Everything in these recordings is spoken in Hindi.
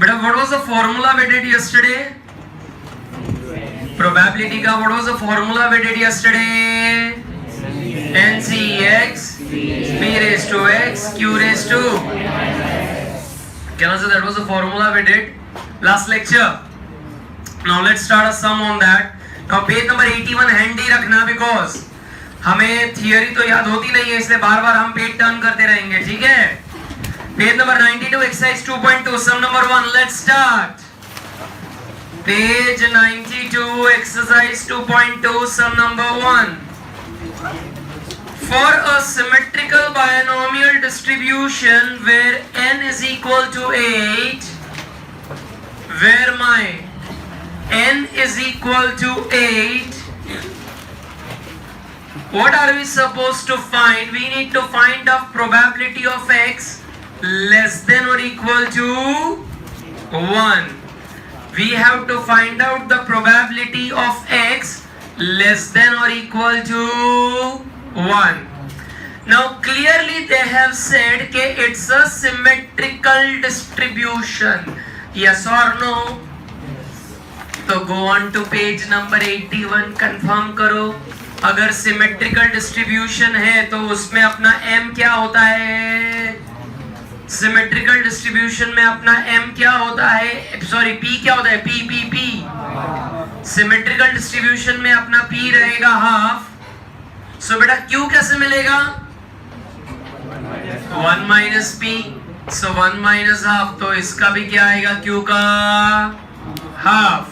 बेटा what was the formula we did yesterday? Probability का what was the formula we did yesterday? NCX P raised to X Q raised to. Can I say that was the formula we did last lecture? Now let's start a sum on that. Now page number 81 handy रखना because हमें थियरी तो याद होती नहीं है, इसलिए बार बार हम पेज टर्न करते रहेंगे, ठीक है? Page number 92 exercise 2.2 sum number 1 let's start. Page 92 exercise 2.2 sum number 1. For a symmetrical binomial distribution where n is equal to 8, where my n is equal to 8, what are we supposed to find? We need to find the probability of x less than or equal to 1. We have to find out the probability of x less than or equal to 1. Now clearly they have said that it's a symmetrical distribution. Yes or no? तो go on to page number 81 confirm करो. अगर सिमेट्रिकल डिस्ट्रीब्यूशन है तो उसमें अपना m क्या होता है? सिमेट्रिकल डिस्ट्रीब्यूशन में अपना m क्या होता है? सॉरी p क्या होता है? p. सिमेट्रिकल डिस्ट्रीब्यूशन में अपना p रहेगा हाफ. सो बेटा q कैसे मिलेगा? 1 माइनस p. सो 1 माइनस हाफ, तो इसका भी क्या आएगा? q का हाफ.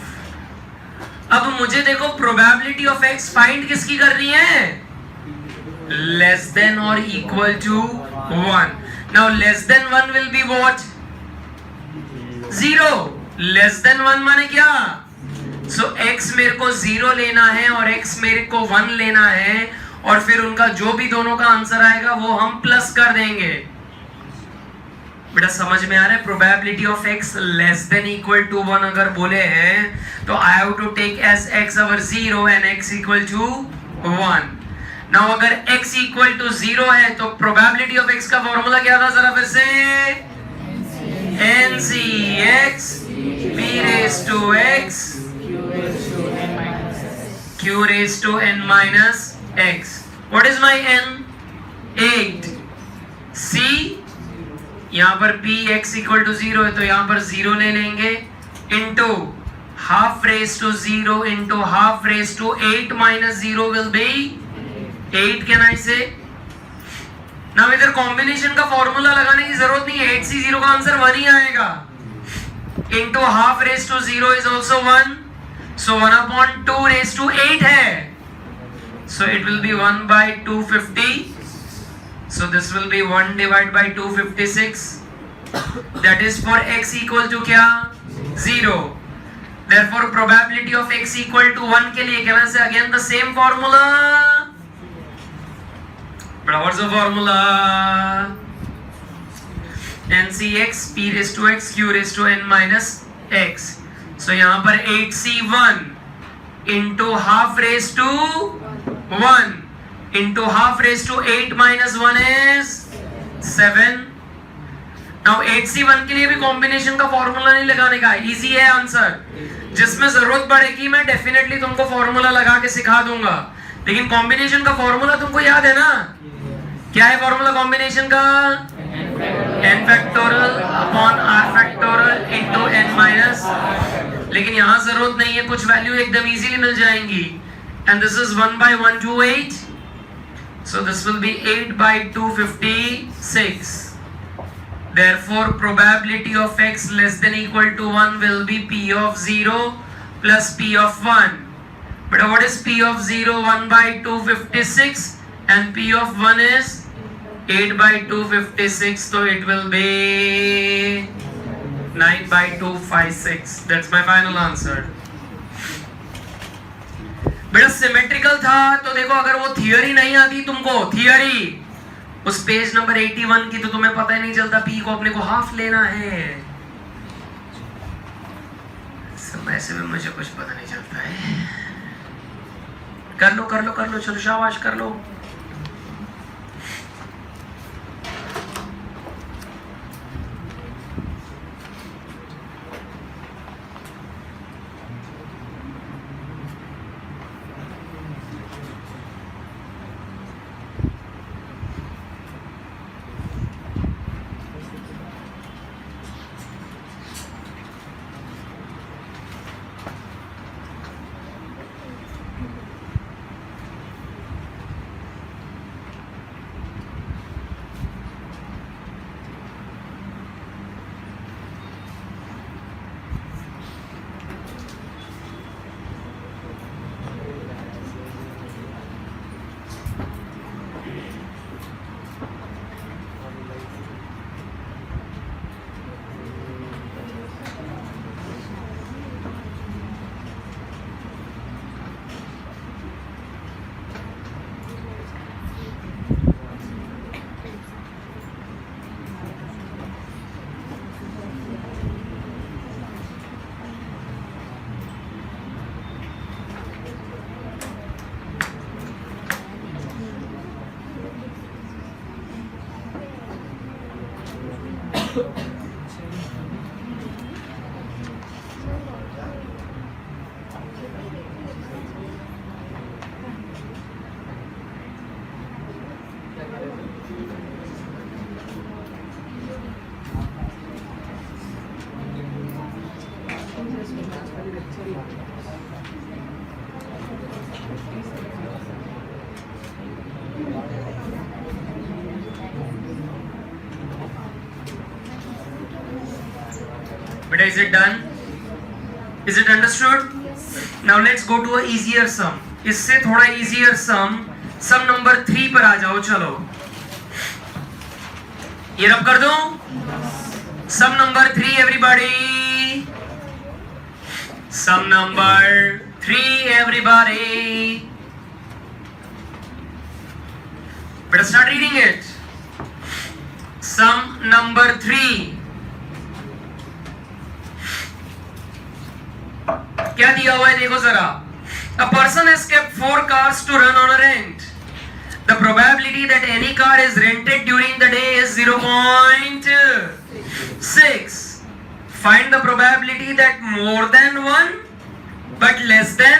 अब मुझे देखो प्रोबेबिलिटी ऑफ x फाइंड किसकी करनी है? लेस देन और equal to 1. Now less than 1 will be what? 0. Less than 1 माने क्या? सो x मेरे को 0 लेना है और x मेरे को 1 लेना है, और फिर उनका जो भी दोनों का आंसर आएगा वो हम प्लस कर देंगे. बेटा समझ में आ रहा है? Probability of x less than equal to 1 अगर बोले हैं तो I have to take as x over 0 and x equal to 1. Now अगर x इक्वल टू 0 है तो प्रोबेबिलिटी ऑफ x का फॉर्मूला क्या था? जरा फिर से NCX P raised to x Q raised to n minus x. What is my n? 8. C यहाँ पर p x इक्वल टू 0 है तो यहाँ पर 0 ले लेंगे, into half raise to 0 into half raise to 8 minus 0 will be 8. Can I say? Now इधर कॉम्बिनेशन का फॉर्मूला लगाने की जरूरत नहीं है, 8c0 का आंसर 1 ही आएगा. Into half raise to 0 is also 1, so 1/2 raise to 8 है, so it will be 1/250. So this will be 1 divided by 256. That is for x equal to क्या? 0. Therefore probability of x equal to 1 के लिए क्या से again the same formula. But what's the formula? NCX P raised to x Q raised to n minus x. So यहाँ पर 8c1 into half raised to 1 into half raised to 8 minus 1 is 7. Now 8c1 के लिए भी कॉम्बिनेशन का फॉर्मूला नहीं लगाने का, इजी है आंसर. जिसमें जरूरत पड़ेगी मैं डेफिनेटली तुमको फॉर्मूला लगा के सिखा दूंगा, लेकिन कॉम्बिनेशन का फॉर्मूला तुमको याद है ना? क्या है फॉर्मूला कॉम्बिनेशन का? n factorial upon r factorial into n minus. लेकिन यहाँ जरूरत नहीं है, कुछ वैल्यू एकदम इजीली मिल जाएंगी. And this is 1/128. So this will be 8/256. Therefore probability of x less than equal to 1 will be p of 0 plus p of 1. But what is p of 0? 1/256 and p of 1 is 8/256. So it will be 9/256. That's my final answer. बेटा सिमेट्रिकल था तो देखो, अगर वो थियरी नहीं आती तुमको, थियरी उस पेज नंबर 81 की, तो तुम्हें पता ही नहीं चलता p को अपने को हाफ लेना है. समय से भी मुझे कुछ पता नहीं चलता है. कर लो कर लो कर लो, चलो शाबाश कर लो. Beta, is it done? Is it understood? Now let's go to a easier sum. इससे थोड़ा easier sum number 3 पर आ जाओ. चलो ये रब कर दूं. Sum number 3 everybody. Sum number 3 everybody. Better start reading it. Sum number 3. क्या दिया हुआ है देखो जरा. A person has kept 4 cars to run on a rent. The probability that any car is rented during the day is 0.6. Find the probability that more than 1 but less than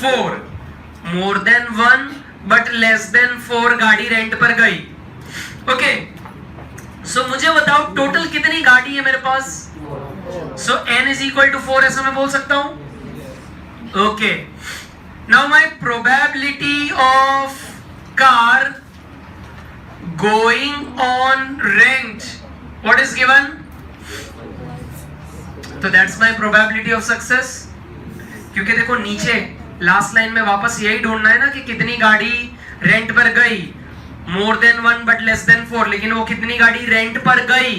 4. More than 1 but less than 4 गाड़ी रेंट पर गई. Okay. So मुझे बताओ टोटल कितनी गाड़ी है मेरे पास. So n is equal to 4 ऐसा मैं बोल सकता हूं. Okay. Now my probability of car going on rent, what is given? So that's my probability of success. क्योंकि देखो नीचे लास्ट लाइन में वापस यही ढूंढना है ना कि कितनी गाड़ी रेंट पर गई. More than 1 but less than 4. लेकिन वो कितनी गाड़ी रेंट पर गई.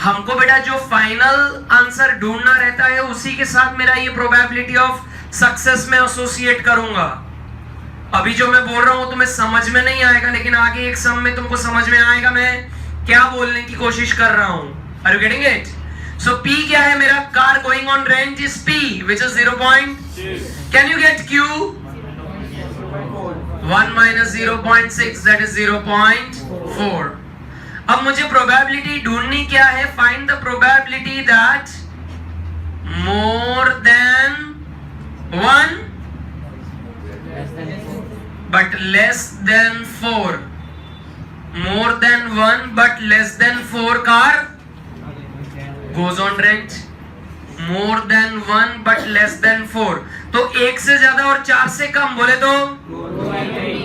हमको बेटा जो फाइनल आंसर ढूंढना रहता है उसी के साथ मेरा ये प्रोबेबिलिटी ऑफ सक्सेस में एसोसिएट करूंगा. अभी जो मैं बोल रहा हूं तुम्हें समझ में नहीं आएगा, लेकिन आगे एक सम में तुमको समझ में आएगा मैं क्या बोलने की कोशिश कर रहा हूं. Are you getting it? So P क्या है मेरा. Car going on rent is P which is 0.6. Can you get Q? 1 minus 0.6 that is 0.4. अब मुझे प्रोबेबिलिटी ढूंढनी क्या है. Find the probability that more than 1 but less than 4. More than 1 but less than 4 car goes on rent. More than 1 but less than 4. तो 1 से ज्यादा और 4 से कम बोले तो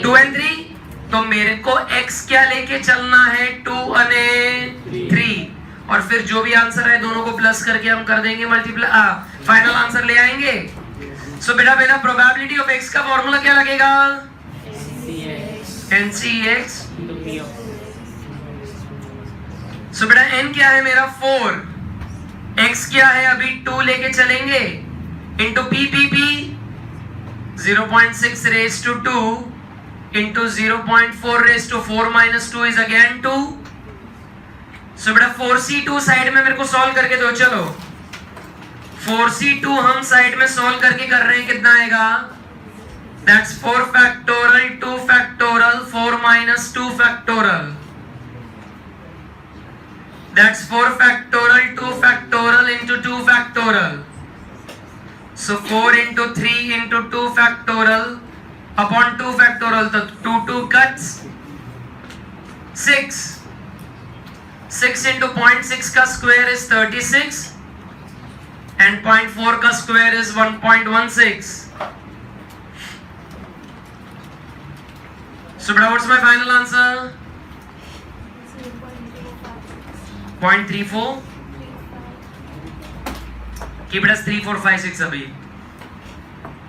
2 and 3. तो मेरे को x क्या लेके चलना है 2 and 3. और फिर जो भी आंसर है दोनों को प्लस करके हम कर देंगे मल्टीप्लाई. फाइनल आंसर ले आएंगे. सो बेटा बेटा प्रोबेबिलिटी ऑफ x का फॉर्मूला क्या लगेगा. NCX. सो बेटा n क्या है मेरा 4. x क्या है अभी 2 लेके चलेंगे into p 0.6 raised to 2 into 0.4 raised to 4 minus 2 is again 2. सो बेटा 4c2 साइड में मेरे को सॉल्व करके दो. चलो 4c2 हम साइड में सॉल्व करके कर रहे हैं. कितना आएगा. That's 4 factorial 2 factorial 4 minus 2 factorial. That's 4 factorial 2 factorial into 2 factorial. So 4 into 3 into 2 factorial upon 2 factorial. तो 2 cuts 6. 6 into 0.6 का square is 36 and 0.4 का square is 1.16. So what's my final answer? 0.34. Keep it as 3 4 5 6 अभी.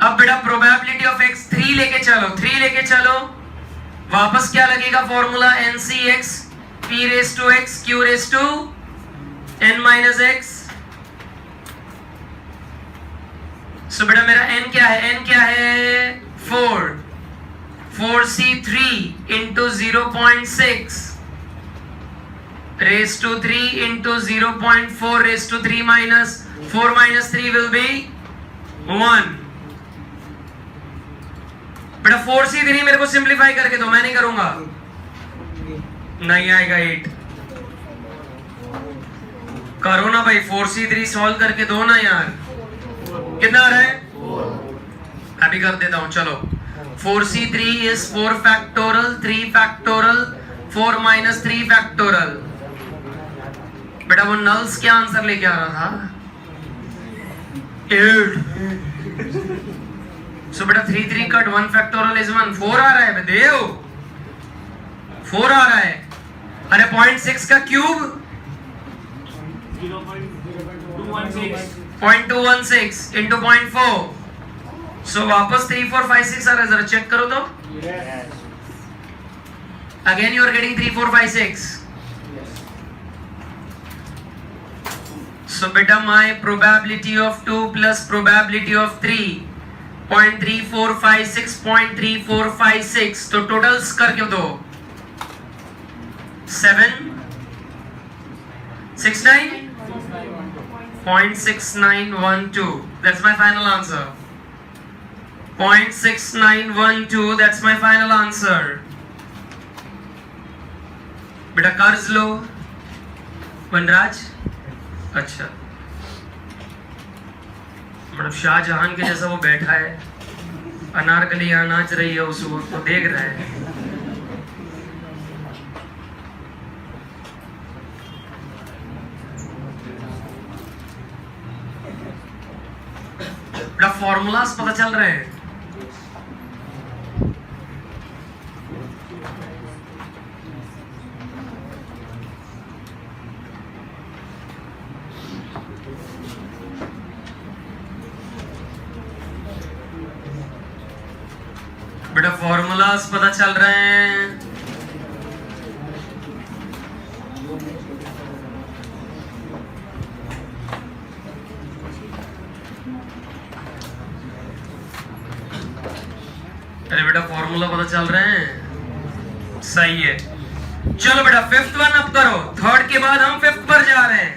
अब बेटा प्रोबेबिलिटी ऑफ x 3 लेके चलो. 3 लेके चलो. वापस क्या लगेगा formula. NCX P raised to x Q raised to n minus x. So बेटा मेरा n क्या है. n क्या है 4. 4c3 into 0.6 raised to 3 into 0.4 raised to 3 minus 4 minus 3 will be 1. बेटा 4c3 मेरे को सिंप्लीफाई करके दो. मैं नहीं करूंगा. नहीं आएगा 8. करो ना भाई, 4C3 सॉल्व करके दो ना यार। कितना आ रहा है? अभी कर देता हूं, चलो। 4C3 is 4 factorial, 3 factorial, 4 minus 3 factorial। बेटा वो नल्स क्या आंसर लेके आ रहा था? 8। सो बेटा 3 3 कट 1 factorial is 1। 4 आ रहा है देव, 4 आ रहा है। अरे 0.6 का क्यूब 0.216 इंटू 0.4। सो वापस 3 4 5 6 आ रहा है, जरा चेक करो तो। Again you are getting 3 4 5 6। So बेटा my probability of 2 plus probability of 3 0.3456 0.3456। तो टोटल्स करके दो। 7 6 9 0.6912। That's my final answer. 0.6912, that's my final answer। बेटा कर्ज लो वनराज। अच्छा मतलब शाहजहान के जैसा वो बैठा है, अनारकली यहाँ नाच रही है, उसको देख रहा है। बेटा फॉर्मूलास पता चल रहे हैं? बेटा फॉर्मूलास पता चल रहे हैं? अरे बेटा फॉर्मूला पता चल रहे हैं? सही है। चलो बेटा फिफ्थ वन अब करो। थर्ड के बाद हम फिफ्थ पर जा रहे हैं।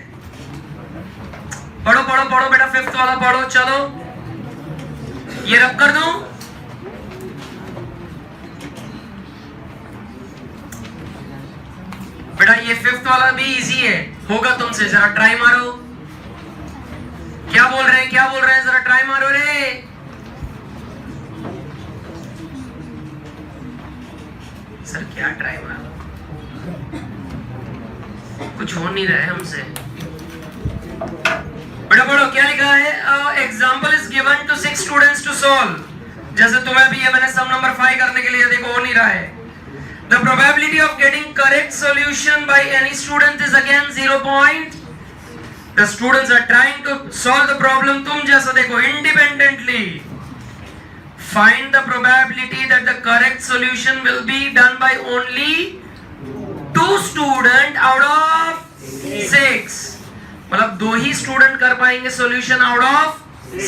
पढ़ो पढ़ो पढ़ो बेटा, फिफ्थ वाला पढ़ो। चलो ये रब कर दूं? बेटा ये फिफ्थ वाला भी इजी है, होगा तुमसे। जरा ट्राई मारो। क्या बोल रहे हैं, क्या बोल रहे हैं? जरा ट्राई मारो रे। सर क्या ट्राई मारो, कुछ हो नहीं रहा है हमसे। बड़ा बड़ो क्या लिखा है? Example is given to 6 students to solve. जैसे तुम्हें भी ये मैंने सम नंबर 5 करने के लिए, देखो हो नहीं रहा है। The probability of getting correct solution by any student is again 0 point. The students are trying to solve the problem. तुम जैसा देखो independently. Find the probability that the correct solution will be done by only 2 students out of 6. मतलब 2 ही स्टूडेंट कर पाएंगे solution out of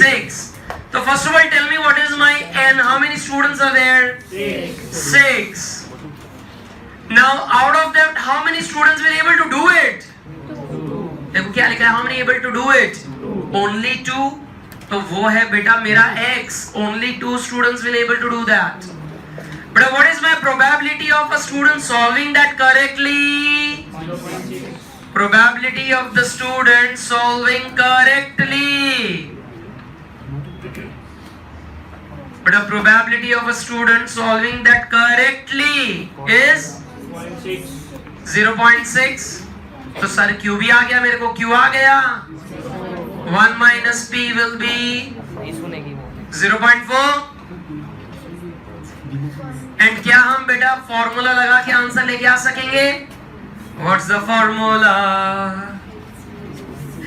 6. तो first of all tell me what is my n? How many students are there? 6. Now out of that how many students were able to do it? देखो क्या लिखा है, how many able to do it? Only 2। तो वो है बेटा मेरा x। Only 2 students will able to do that। But what is my probability of a student solving that correctly? Probability of the student solving correctly। But the probability of a student solving that correctly is 0.6। तो सर Q भी आ गया मेरे को, Q आ गया। 1 minus P will be 0.4। And क्या हम बेटा फॉर्मूला लगा के आंसर लेके आ सकेंगे? What's the formula?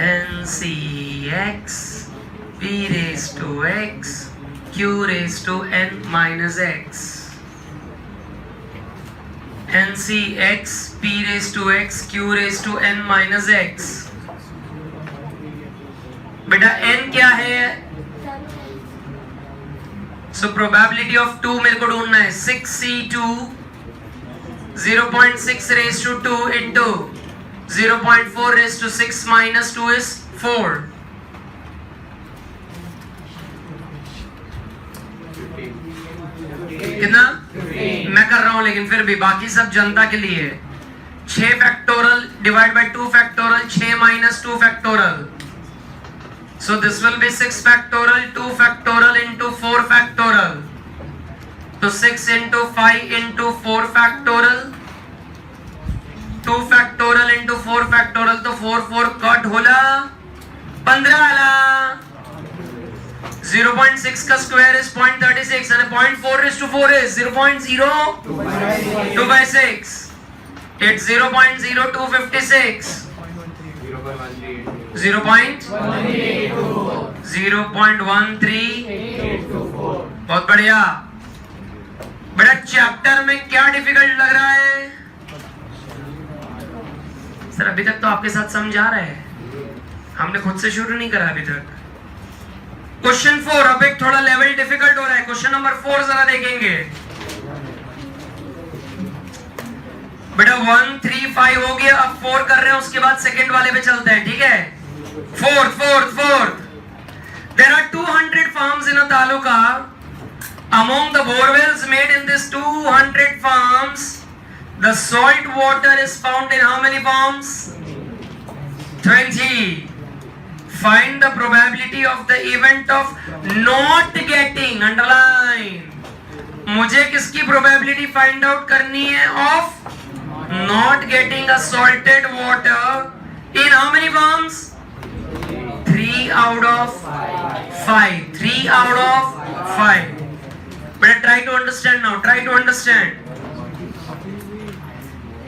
NCX P raised to X Q raised to N minus X। NCX P raised to X Q raised to N minus X। बेटा N क्या है? So probability of 2 मेरे को ढूंढना है। 6C2 0.6 raised to 2 into 0.4 raised to 6 minus 2 is 4। कितना? मैं कर रहा हूं लेकिन फिर भी बाकी सब जनता के लिए। 6 factorial divide by 2 factorial, 6 minus 2 factorial. So this will be 6 factorial, 2 factorial into 4 factorial. So 6 into 5 into 4 factorial, 2 factorial into 4 factorial. तो 4 4 कट होला 15 आला. 0.6 का square is 0.36 and 0.4 raised to 4 is 0.02 by 6. It's 0.0256. 0.13. बहुत बढ़िया. बड़ा चैप्टर में क्या डिफिकल्ट लग रहा है सर? अभी तक तो आपके साथ समझा रहे हैं, हमने खुद से शुरू नहीं करा अभी तक. क्वेश्चन 4 अब एक थोड़ा लेवल डिफिकल्ट हो रहा है. क्वेश्चन नंबर 4 जरा देखेंगे बेटा. 1 3 5 हो गया, अब 4 कर रहे हैं, उसके बाद सेकंड वाले पे चलते हैं. ठीक है. Fourth. There are 200 farms in a taluka. Among the borewells made in this 200 farms, the salt water is found in how many farms? 20. Find the probability of the event of not getting, underline. मुझे किसकी probability find out करनी है? Of not getting a salted water in how many farms? 3 out of 5. 3 out of 5. But try to understand now. Try to understand.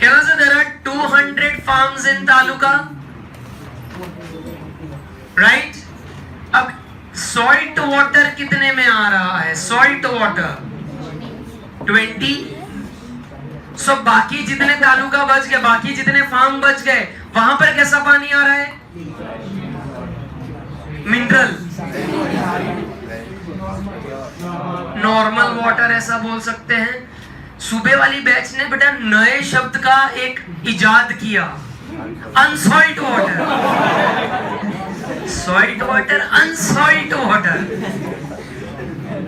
There are 200 farms in taluka, right? अब salt water कितने में आ रहा है? Salt water 20. So बाकी जितने तालुका बच गए, बाकी जितने फार्म बच गए, वहां पर कैसा पानी आ रहा है? मिनरल, नॉर्मल वाटर ऐसा बोल सकते हैं. सुबह वाली बैच ने बेटा नए शब्द का एक इजाद किया, unsalt water. Salt water, unsalt water.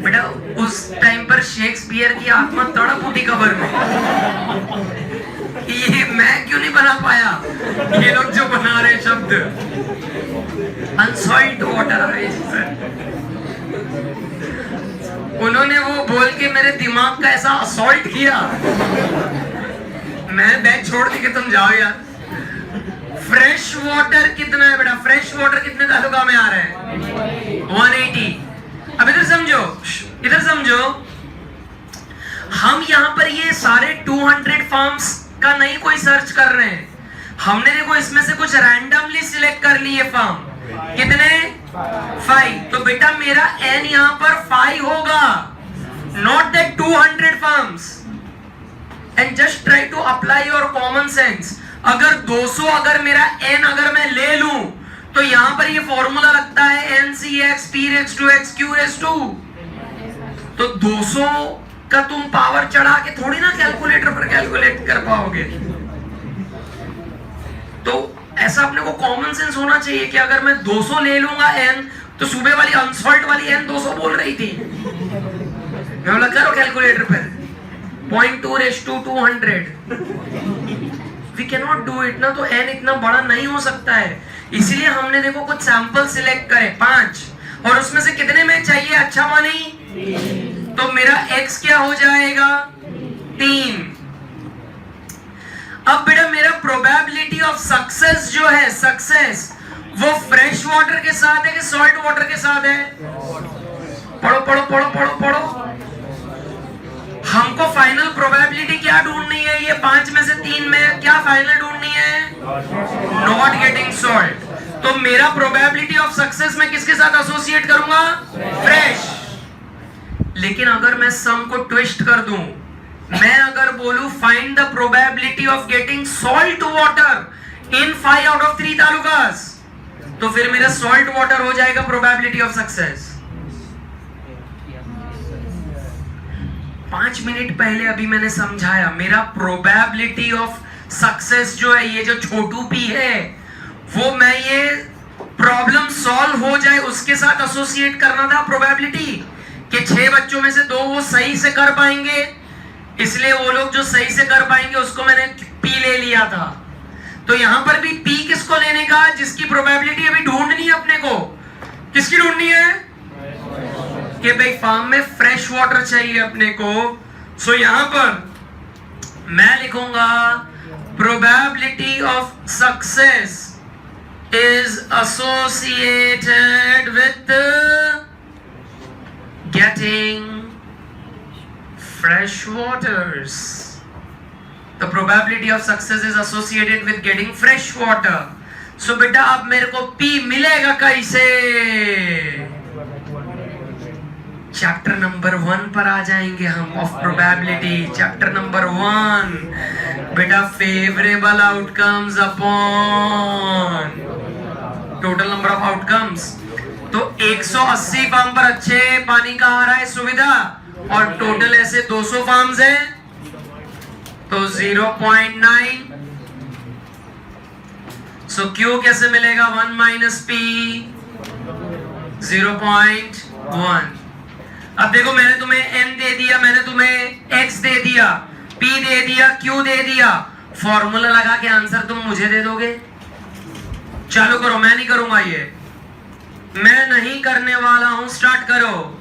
बेटा उस टाइम पर शेक्सपियर की आत्मा तड़प उठी कब्र में. ये मैं क्यों नहीं बना पाया? ये लोग जो बना रहे शब्द अनसॉल्ट वाटर है, उन्होंने वो बोल के मेरे दिमाग का ऐसा असॉल्ट किया, मैं बैच छोड़ दी कि तुम जाओ यार. फ्रेश वाटर कितना है बेटा? फ्रेश वाटर कितने तालुका में आ रहा है? 180. अब इधर समझो, इधर समझो. हम यहाँ पर ये सारे 200 फार्म्स का नहीं कोई सर्च कर रहे हैं. हमने देखो इसमें से कुछ रैंडमली सिलेक्ट कर लिए फार्म. कितने? 5. तो बेटा मेरा n यहाँ पर 5 होगा, not that 200 farms. And just try to apply your common sense. अगर 200 अगर मेरा n अगर मैं ले लूं तो यहाँ पर ये फॉर्मूला लगता है NCx p raised to x q raised to. तो 200 का तुम पावर चढ़ा के थोड़ी ना कैलकुलेटर पर कैलकुलेट कर पाओगे. तो ऐसा अपने को कॉमन सेंस होना चाहिए कि अगर मैं 200 ले लूंगा n, तो सुबह वाली अनसॉल्ट वाली n 200 बोल रही थी. मैं बोला करो कैलकुलेटर पर 0.2 raised to 200. We cannot do it ना. तो n इतना बड़ा नहीं हो सकता है. इसीलिए हमने देखो कुछ सैंपल सिलेक्ट करे 5, और उसमें से कितने में चाहिए अच्छा पानी? तो मेरा x क्या हो जाएगा? 3. अब बेटा मेरा प्रोबेबिलिटी ऑफ सक्सेस जो है, सक्सेस वो फ्रेश वाटर के साथ है कि सॉल्ट वाटर के साथ है? पढ़ो पढ़ो पढ़ो पढ़ो पढ़ो. हमको फाइनल प्रोबेबिलिटी क्या ढूंढनी है? ये 5 में से 3 में क्या फाइनल ढूंढनी है? Not getting salt. तो मेरा प्रोबेबिलिटी ऑफ सक्सेस में किसके साथ एसोसिएट करूंगा? फ्रेश. लेकिन अगर मैं सम को ट्विस्ट कर दूं, मैं अगर बोलूं find the probability of getting salt water in 5 out of 3 तालुकास, तो फिर मेरा सॉल्ट वाटर हो जाएगा प्रोबेबिलिटी ऑफ सक्सेस. 5 मिनट पहले अभी मैंने समझाया मेरा प्रोबेबिलिटी ऑफ सक्सेस जो है, ये जो छोटू पी है, वो मैं ये प्रॉब्लम सॉल्व हो जाए उसके साथ एसोसिएट करना था प्रोबेबिलिटी कि 6 बच्चों में से 2 वो सही से कर पाएंगे, इसलिए वो लोग जो सही से कर पाएंगे उसको मैंने पी ले लिया था. तो यहां पर भी P किसको लेने का, जिसकी प्रोबेबिलिटी अभी ढूंढनी है अपने को, किसकी ढूंढनी है कि भाई फार्म में फ्रेश वाटर चाहिए अपने को। सो यहां पर मैं लिखूंगा probability of success is associated with getting fresh waters. The probability of success is associated with getting fresh water. So बेटा अब मेरे को P मिलेगा कैसे? चैप्टर नंबर 1 पर आ जाएंगे हम ऑफ प्रोबेबिलिटी। चैप्टर नंबर 1 बेटा favourable outcomes upon total number of outcomes. तो 180 फार्म पर अच्छे पानी का आ रहा है सुविधा और टोटल ऐसे 200 फार्म्स है तो 0.9। सो Q कैसे मिलेगा 1 माइनस P 0.1। अब देखो मैंने तुम्हें n दे दिया, मैंने तुम्हें x दे दिया, p दे दिया, q दे दिया, फॉर्मूला लगा के आंसर तुम मुझे दे दोगे? चालू करो, मैं नहीं करूंगा, ये मैं नहीं करने वाला हूं। स्टार्ट करो।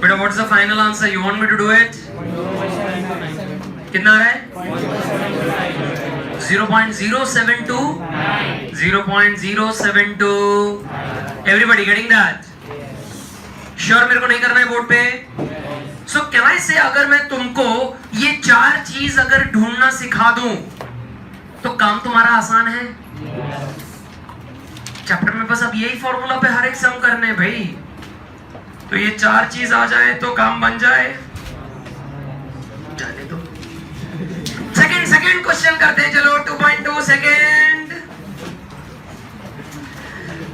बेटा what's the final answer? You want me to do it? कितना आ रहा है? 0.072 0.072। Everybody getting that? श्योर मेरे को नहीं करना है बोर्ड पे? सो कैन आई से अगर मैं तुमको ये 4 चीज अगर ढूंढना सिखा दूं तो काम तुम्हारा आसान है। चैप्टर में बस अब यही फॉर्मूला पे हर एक सम करने भाई। तो ये 4 चीज आ जाए तो काम बन जाए। जाने दो। सेकंड क्वेश्चन करते हैं, चलो 2.2 second.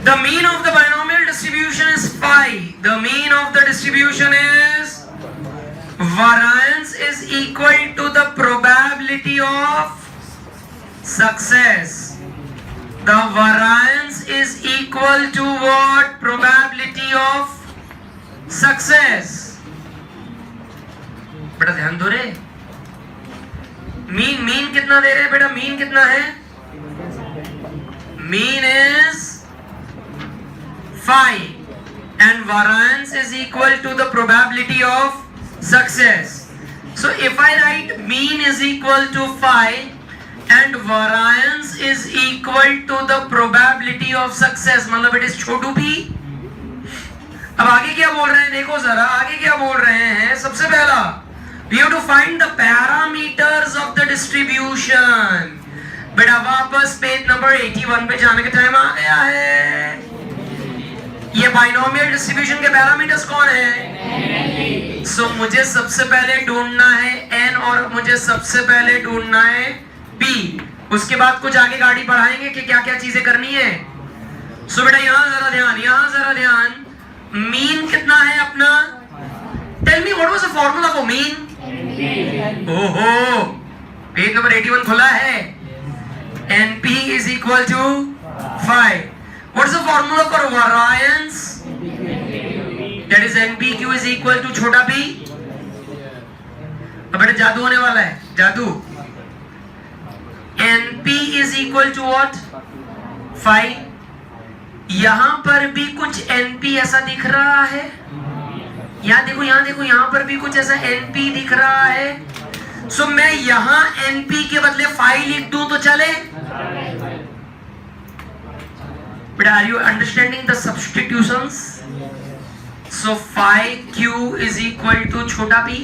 The mean of the binomial distribution is phi. The mean of the distribution is variance is equal to the probability of success. The variance is equal to what? Probability of success. बेटा ध्यान दो रे। मीन कितना दे रहे बेटा? मीन कितना है? Mean is phi and variance is equal to the probability of success. So if I write mean is equal to phi and variance is equal to the probability of success, मतलब it is छोटू p। अब आगे क्या बोल रहे हैं, देखो जरा आगे क्या बोल रहे हैं। सबसे पहला we have to find the parameters of the distribution। बेटा वापस पेज नंबर 81 पे जाने का टाइम आ गया है। ये बाइनोमियल डिस्ट्रीब्यूशन के पैरामीटर्स कौन है? सो मुझे सबसे पहले ढूंढना है n और मुझे सबसे पहले ढूंढना है p। उसके बाद कुछ आगे गाड़ी बढ़ाएंगे कि क्या क्या चीजें करनी है। सो बेटा यहां जरा ध्यान, मीन कितना है अपना? Tell me what was the formula for mean? ओहो, पेज नंबर 81 खुला है। np is equal to 5। What is the formula for variance? That is npq is equal to छोटा p। अब बेटा जादू होने वाला है, जादू। np is equal to what? 5। यहां पर भी कुछ np ऐसा दिख रहा है। यहां देखो यहां पर भी कुछ ऐसा np दिख रहा है। सो मैं यहां np के बदले 5 लिख दूं तो चले? But are you understanding the substitutions? So phi q is equal to छोटा p।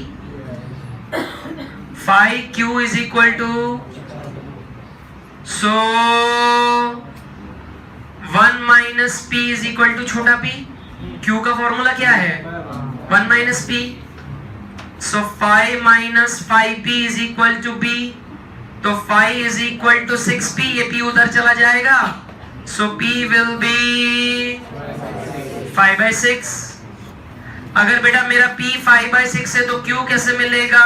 phi q is equal to, so 1 minus p is equal to छोटा p। q का फॉर्मूला क्या है? 1 minus p। So phi minus 5p is equal to p। तो phi is equal to 6p। ये p उधर चला जाएगा। So p will be 5/6। अगर बेटा मेरा p 5/6 है तो q कैसे मिलेगा?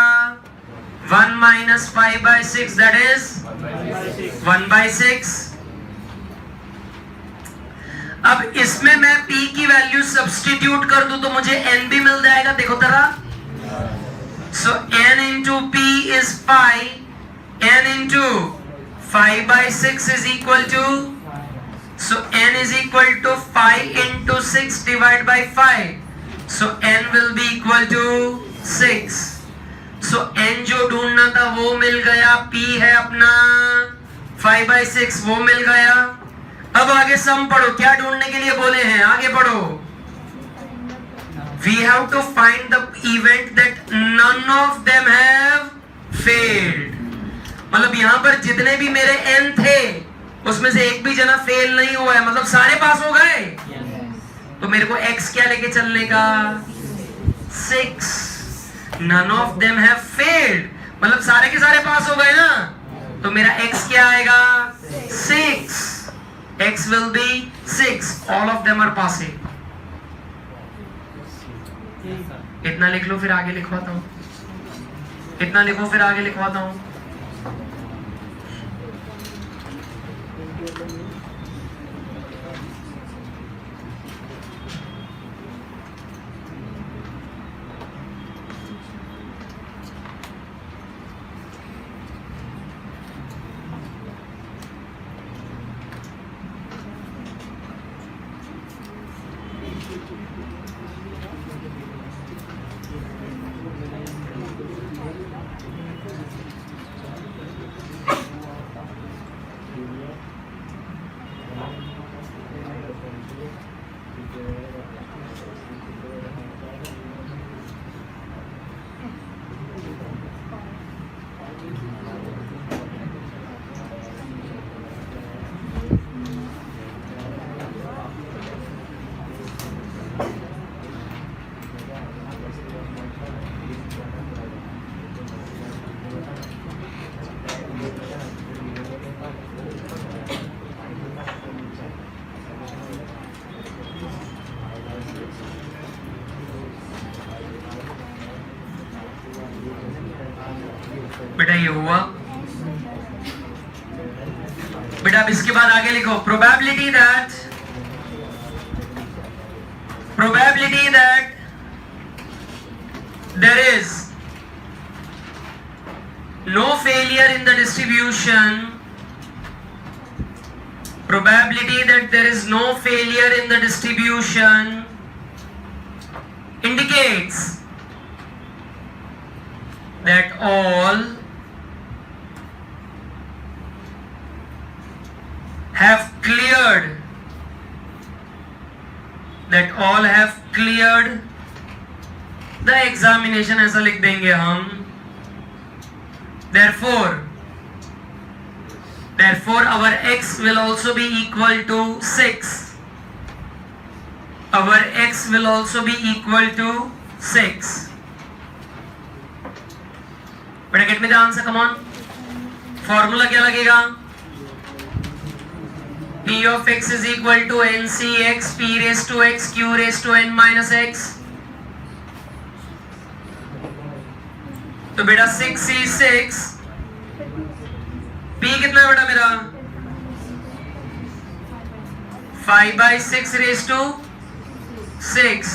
1 minus 5/6, that is 1/6। अब इसमें मैं p की वैल्यू सब्स्टिट्यूट कर दूं तो मुझे n भी मिल जाएगा। देखो जरा, so n into p is 5, n into 5/6 is equal to, so n is equal to 5 into 6 divided by 5, so n will be equal to 6। so n जो ढूंढना था वो मिल गया, p है अपना 5/6, वो मिल गया। अब आगे सम पढ़ो, क्या ढूंढने के लिए बोले हैं, आगे पढ़ो। we have to find the event that none of them have failed। मतलब यहां पर जितने भी मेरे n थे उसमें से एक भी जना फेल नहीं हुआ है, मतलब सारे पास हो गए। तो मेरे को x क्या लेके चलने का? 6। none of them have failed, मतलब सारे के सारे पास हो गए ना। तो मेरा x क्या आएगा? 6। x will be 6, all of them are passing। इतना लिख लो फिर आगे लिखवाता हूं, इतना लिखो फिर आगे लिखवाता हूं। बेटा ये हुआ। बेटा अब इसके बाद आगे लिखो, probability that there is no failure in the distribution, probability that there is no failure in the distribution indicates that all that all have cleared the examination, ऐसा लिख देंगे हम. Therefore our x will also be equal to 6. Our x will also be equal to 6. Better get me the answer, come on. Formula क्या लगेगा? P of x is equal to NCx p raised to x q raised to n minus x. तो बेटा 6c6 p कितना है बेटा मेरा? 5/6 raised to 6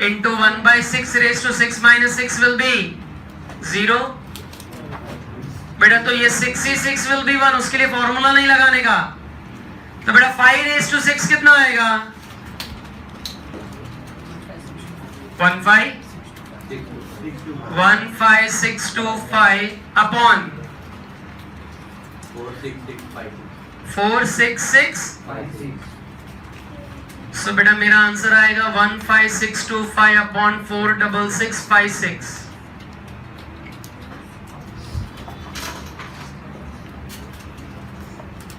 into 1/6 raised to 6 minus 6 will be 0. बेटा तो ये 6c6 will be 1, उसके लिए फॉर्मूला नहीं लगाने का. तो बेटा 5 raised to 6 कितना आएगा? 15625 upon 466. So बेटा मेरा आंसर आएगा 15625 upon 46656.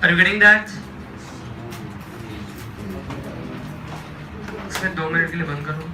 Are you getting that? इसमें 2 मिनट के लिए बंद करो.